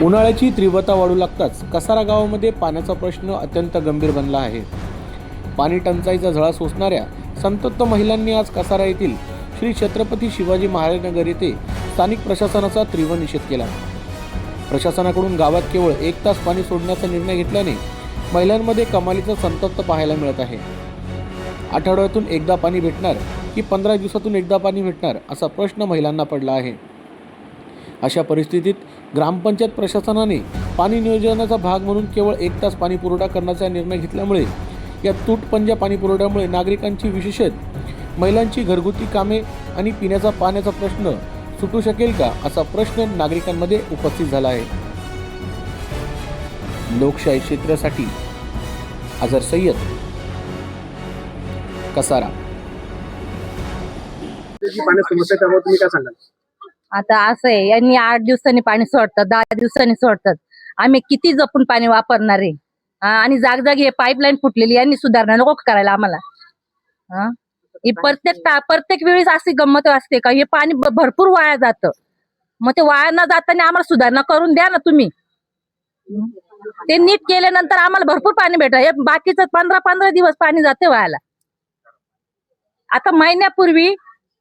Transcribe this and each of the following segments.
उन्हाळ्याची तीव्रता वाढू लागताच कसारा गावामध्ये पाण्याचा प्रश्न अत्यंत गंभीर बनला आहे। पाणी टंचाईचा झळा सोसणाऱ्या संतप्त महिलांनी आज कसारा येथील श्री छत्रपती शिवाजी महाराज नगर येथे स्थानिक प्रशासनाचा तीव्र निषेध केला। प्रशासनाकडून गावात केवळ 1 तास पाणी सोडण्याचा निर्णय घेतल्याने महिलांमध्ये कमालीचा संतप्त पाहायला मिळत आहे। आठवड्यातून एकदा पाणी भेटणार की 15 दिवसातून एकदा पाणी भेटणार असा प्रश्न महिलांना पडला आहे। अशा परिस्थितीत ग्रामपंचायत प्रशासनाने पाणी नियोजनाचा भाग म्हणून केवळ 1 तास पाणी पुरवठा करण्याचा निर्णय घेतल्यामुळे या तुटपंजा पाणी पुरवठ्यामुळे नागरिकांची विशेषतः महिलांची घरगुती कामे आणि पिण्याचा पाण्याचा प्रश्न सुटू शकेल का असा प्रश्न नागरिकांमध्ये उपस्थित झाला आहे। लोकशाही क्षेत्रासाठी अझर सय्यद, कसारा। पाणी समस्या त्यामुळे तुम्ही काय सांगाल? आता असं आहे, यांनी 8 दिवसांनी पाणी सोडतात, 10 दिवसांनी सोडतात। आम्ही किती जपून पाणी वापरणार आहे? आणि जागजागी हे पाईपलाईन फुटलेली, यांनी सुधारणा नको करायला आम्हाला? ही प्रत्येक वेळेस अशी गंमत असते का? हे पाणी भरपूर वाया जातं, मग ते वाया न जाताना आम्हाला सुधारणा करून द्या ना तुम्ही। ते नीट केल्यानंतर आम्हाला भरपूर पाणी भेटत। हे बाकीचं 15 दिवस पाणी जाते वायाला। आता महिन्यापूर्वी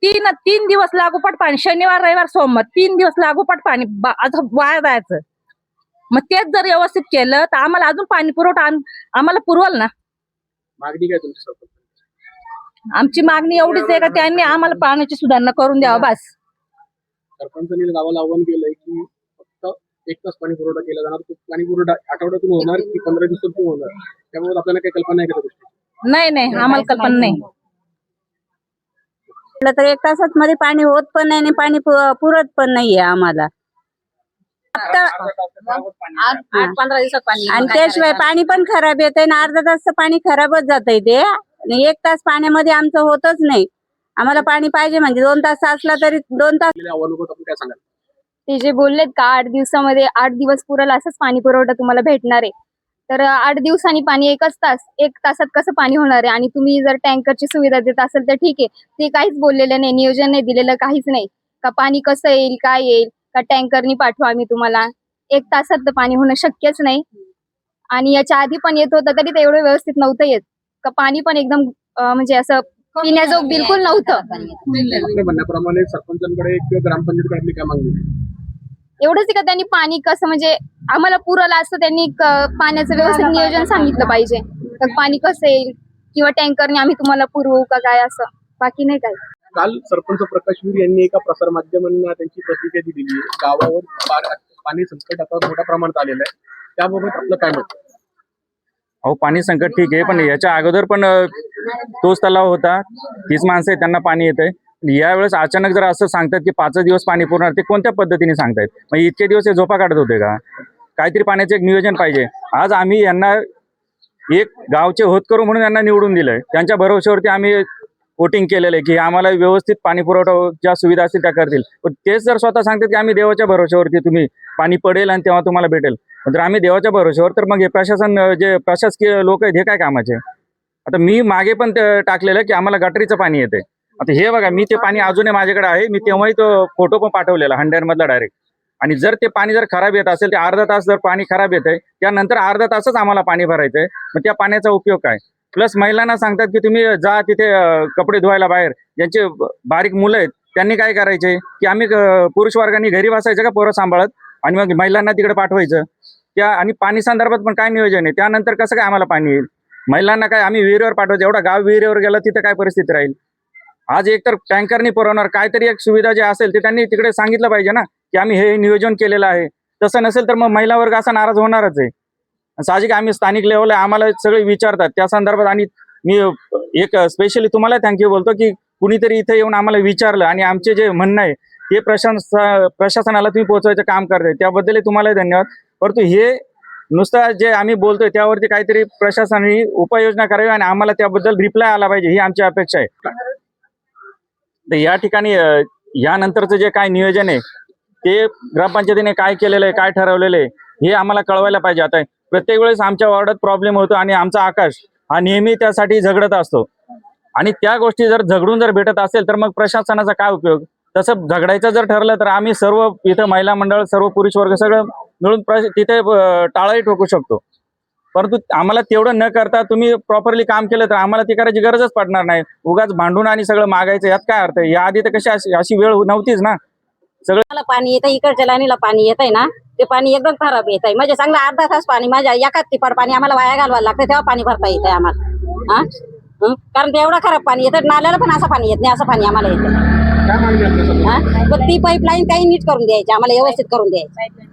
तीन दिवस लागोपाठ पाणी, शनिवार रविवार सोमवार 3 दिवस लागोपाठ पाणी वाया जायचं। मग तेच जर व्यवस्थित केलं तर आम्हाला अजून पाणी पुरवठा आम्हाला पुरवल ना। मागणी काय तुमची? आमची मागणी एवढीच आहे का त्यांनी आम्हाला पाण्याची सुधारणा करून द्यावं बस। सरपंचांनी गावाला आव्हान केलंय की फक्त 1 तास पाणी पुरवठा केला जाणार। तो पाणी पुरवठा आठवड्यातून होणार की 15 दिवसातून होणार, त्यामुळे आपल्याला काही कल्पना आहे का? नाही, आम्हाला कल्पना नाही। तर 1 तासात मध्ये पाणी होत पण नाही आणि पाणी पुरत पण नाहीये आम्हाला। 8-15 दिवसात पाणी, आणि त्याशिवाय पाणी पण खराब येतंय ना, अर्धा तास पाणी खराबच जातंय ते। आणि 1 तास पाण्यामध्ये आमचं होतच नाही। आम्हाला पाणी पाहिजे म्हणजे 2 तास असला तरी 2 तास। आपण काय सांगाल? ते जे बोललेत का 8 दिवसामध्ये 8 दिवस पुरेल असंच पाणी पुरवठा तुम्हाला भेटणार आहे, तर 8 दिवसांनी पाणी 1 तासात कसं पाणी होणार आहे? आणि तुम्ही जर टँकरची सुविधा देत असेल तर ठीक आहे, ते काहीच बोललेलं नाही, नियोजन नाही दिलेलं, काहीच नाही का पाणी कसं येईल, काय येईल, का टँकरनी पाठवा आम्ही तुम्हाला। 1 तासात तर पाणी होणं शक्यच नाही। आणि याच्या आधी पण येत होतं तरी ते एवढं व्यवस्थित नव्हतं येत का, पाणी पण एकदम म्हणजे असं पिण्याजोग बिलकुल नव्हतं। आपल्या म्हणण्याप्रमाणे सरपंचांकडे किंवा ग्रामपंचायतीकडे आपली काय मागणी आहे? एवढंच आहे का त्यांनी पाणी कसं म्हणजे आम्हाला पुरवलं असतं, त्यांनी पाण्याचं व्यवस्थित नियोजन सांगितलं पाहिजे, पाणी कसं येईल किंवा टँकरने आम्ही तुम्हाला पुरवू का काय, असं बाकी नाही काय। काल सरपंच प्रकाश वीर यांनी एका प्रसार माध्यमांना त्यांची प्रतिक्रिया दिली। गावावर पाणी संकट आता मोठ्या प्रमाणात आलेलं आहे, त्याबाबत आपलं काय मत? अहो, पाणी संकट ठीक आहे, पण याच्या अगोदर पण तोच तलाव होता, तीच माणसं आहे, त्यांना पाणी येतंय। यावेळेस अचानक जर असं सांगतात की 5 दिवस पाणी पुरणार, ते कोणत्या पद्धतीने सांगतायत? मग इतके दिवस हे झोपा काढत होते का? काहीतरी पाण्याचं एक नियोजन पाहिजे। आज आम्ही यांना एक गावचे होत करू म्हणून यांना निवडून दिलंय, त्यांच्या भरोश्यावरती आम्ही वोटिंग केलेलं आहे की आम्हाला व्यवस्थित पाणी पुरवठा ज्या सुविधा असतील त्या करतील। पण तेच जर स्वतः सांगतात की आम्ही देवाच्या भरोश्यावरती तुम्ही पाणी पडेल आणि तेव्हा तुम्हाला भेटेल, जर आम्ही देवाच्या भरोश्यावर, तर मग हे प्रशासन जे प्रशासकीय लोक आहेत हे काय कामाचे? आता मी मागे पण टाकलेलं आहे की आम्हाला गटरीचं पाणी येते। आता हे बघा, मी ते पाणी अजूनही माझ्याकडे आहे, मी तेव्हाही तो फोटो पण पाठवलेला 100 मधला डायरेक्ट। आणि जर ते पाणी जर खराब येत असेल, ते अर्धा तास जर पाणी खराब येत आहे, त्यानंतर अर्धा तासच आम्हाला पाणी भरायचंय, मग त्या पाण्याचा उपयोग काय? प्लस महिलांना सांगतात की तुम्ही जा तिथे कपडे धुवायला बाहेर, ज्यांचे बारीक मुलं आहेत त्यांनी काय करायचे की आम्ही पुरुष वर्गाने घरी बसायचं का पोरं सांभाळत, आणि मग महिलांना तिकडे पाठवायचं त्या। आणि पाणी संदर्भात पण काय नियोजन आहे? त्यानंतर कसं काय आम्हाला पाणी येईल? महिलांना काय आम्ही विहिरीवर पाठवायचं? एवढा गाव विहिरीवर गेलं तिथे काय परिस्थिती राहील? आज एकतर टँकरनी पुरवणार, काहीतरी एक सुविधा जे असेल ते त्यांनी तिकडे सांगितलं पाहिजे ना की आम्ही हे नियोजन केलेलं आहे। तसं नसेल तर मग महिला वर्ग असा नाराज होणारच आहे। साहजिक आम्ही स्थानिक लेवलला आम्हाला सगळे विचारतात त्या संदर्भात, आणि मी एक स्पेशली तुम्हाला थँक्यू बोलतो की कुणीतरी इथे येऊन आम्हाला विचारलं आणि आमचे जे म्हणणं आहे ते प्रशासनाला तुम्ही पोहोचवायचं काम करताय, त्याबद्दल तुम्हाला धन्यवाद। परंतु हे नुसतं जे आम्ही बोलतोय त्यावरती काहीतरी प्रशासनाने उपाययोजना करावी आणि आम्हाला त्याबद्दल रिप्लाय आला पाहिजे, ही आमची अपेक्षा आहे। तर या ठिकाणी यानंतरचं जे काय नियोजन आहे ते ग्रामपंचायतीने काय केलेलं आहे, काय ठरवलेलं आहे, हे आम्हाला कळवायला पाहिजे। आता प्रत्येक वेळेस आमच्या वॉर्डात प्रॉब्लेम होतो आणि आमचा आकाश हा नेहमी त्यासाठी झगडत असतो, आणि त्या गोष्टी जर झगडून जर भेटत असेल तर मग प्रशासनाचा काय उपयोग? तसं झगडायचं जर ठरलं तर आम्ही सर्व इथं महिला मंडळ, सर्व पुरुष वर्ग सगळं मिळून तिथे टाळाही ठोकू शकतो. परंतु आम्हाला तेवढं न करता तुम्ही प्रॉपरली काम केलं तर आम्हाला ती करायची गरजच पडणार नाही. उगाच भांडून आणि सगळं मागायचं यात काय अर्थ आहे? या आधी तर कशी अशी वेळ नव्हतीच ना. मला पाणी येतं, इकडच्या लाईनीला पाणी येत आहे ना, ते पाणी एकदम खराब येत आहे. म्हणजे चांगलं अर्धा तास पाणी माझ्या एकाच टिपाड पाणी आम्हाला वाया घालवायला लागतं, तेव्हा पाणी भरता येत आहे आम्हाला. कारण ते एवढं खराब पाणी येतं, नाल्याला पण असं पाणी येत नाही, असं पाणी आम्हाला येतं. काय मागणी आहे आपल्या समोर? पण ती पाईपलाईन काही नीट करून द्यायची, आम्हाला व्यवस्थित करून द्यायची.